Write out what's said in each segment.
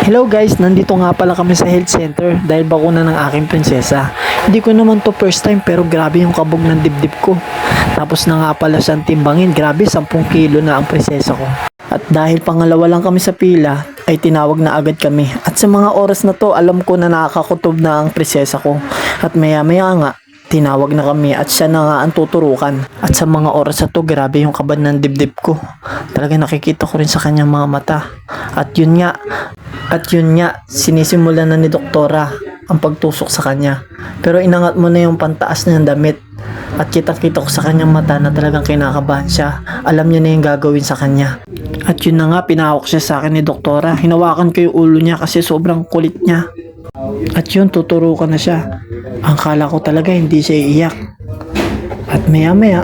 Hello guys, nandito nga pala kami sa health center dahil bakuna ng aking prinsesa. Hindi ko naman to first time pero grabe yung kabog ng dibdib ko. Tapos na nga pala siyang timbangin, grabe 10 kilo na ang prinsesa ko. At dahil pangalawa lang kami sa pila, ay tinawag na agad kami. At sa mga oras na to, alam ko na nakakakutob na ang prinsesa ko. At maya maya nga, tinawag na kami at siya na nga ang tuturukan. At sa mga oras na to, grabe yung kabad ng dibdib ko. Talaga nakikita ko rin sa kanyang mga mata. At yun nga, sinisimulan na ni doktora ang pagtusok sa kanya. Pero inangat mo na yung pantaas na yung damit. At kita-kita ko sa kanyang mata na talagang kinakabahan siya. Alam niya na yung gagawin sa kanya. At yun na nga, pinahawak siya sa akin ni doktora. Hinawakan ko yung ulo niya kasi sobrang kulit niya. At yun, tuturukan na siya. Ang kala ko talaga hindi siya iiyak. At maya maya,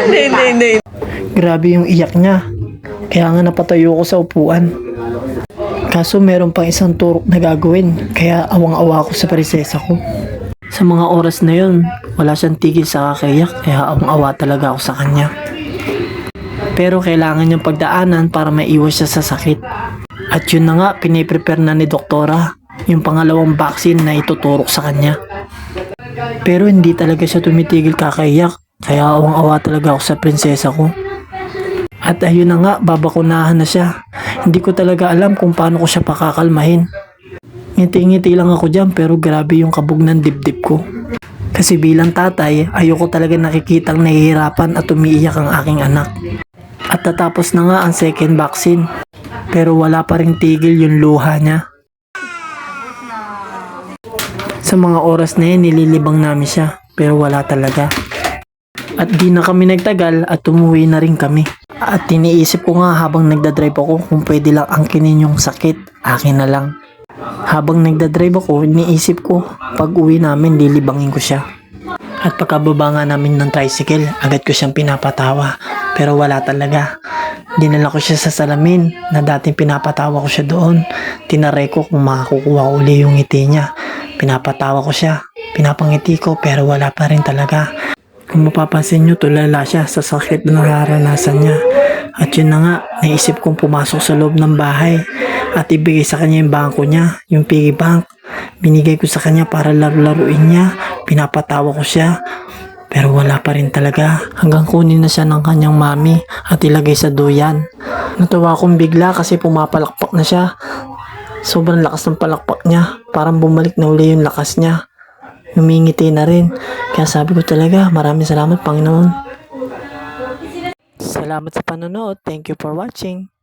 Hindi. grabe yung iyak niya. Kaya nga napatayo ko sa upuan. Kaso meron pang isang turok na gagawin. Kaya awang-awa ko sa prinsesa ko. Sa mga oras na yun, wala siyang tigil sa kakayak. Kaya awang-awa talaga ako sa kanya. Pero kailangan niyang pagdaanan para maiwas siya sa sakit. At yun na nga, piniprepare na ni doktora yung pangalawang vaccine na ituturok sa kanya. Pero hindi talaga siya tumitigil kakaiyak. Kaya awang-awa talaga ako sa prinsesa ko. At ayun na nga, babakunahan na siya. Hindi ko talaga alam kung paano ko siya pakakalmahin. Ngiti-ngiti lang ako dyan pero grabe yung kabog ng dibdib ko. Kasi bilang tatay, ayoko talaga nakikitang nahihirapan at umiiyak ang aking anak. At tatapos na nga ang second vaccine. Pero wala pa ring tigil yung luha niya. Sa mga oras na yun, nililibang namin siya. Pero wala talaga. At di na kami nagtagal at umuwi na rin kami. At tiniisip ko nga habang nagdadrive ako kung pwede lang angkinin yung sakit. Akin na lang. Habang nagdadrive ako, iniisip ko pag uwi namin lilibangin ko siya. At pagkababa nga namin ng tricycle, agad ko siyang pinapatawa. Pero wala talaga. Dinala ko siya sa salamin na dating pinapatawa ko siya doon. Tinaray ko kung makakukuha uli yung ngiti niya. Pinapatawa ko siya. Pinapangiti ko pero wala pa rin talaga. Kung mapapansin nyo, tulala siya sa sakit na naranasan niya. At yun na nga, naisip kong pumasok sa loob ng bahay at ibigay sa kanya yung bangko niya, yung piggy bank. Binigay ko sa kanya para laro-laruin niya. Pinapatawa ko siya. Pero wala pa rin talaga. Hanggang kunin na siya ng kanyang mami at ilagay sa duyan. Natuwa akong bigla kasi pumapalakpak na siya. Sobrang lakas ng palakpak niya. Parang bumalik na uli yung lakas niya. Humingiti na rin. Kaya sabi ko talaga, maraming salamat Panginoon. Salamat sa panonood. Thank you for watching.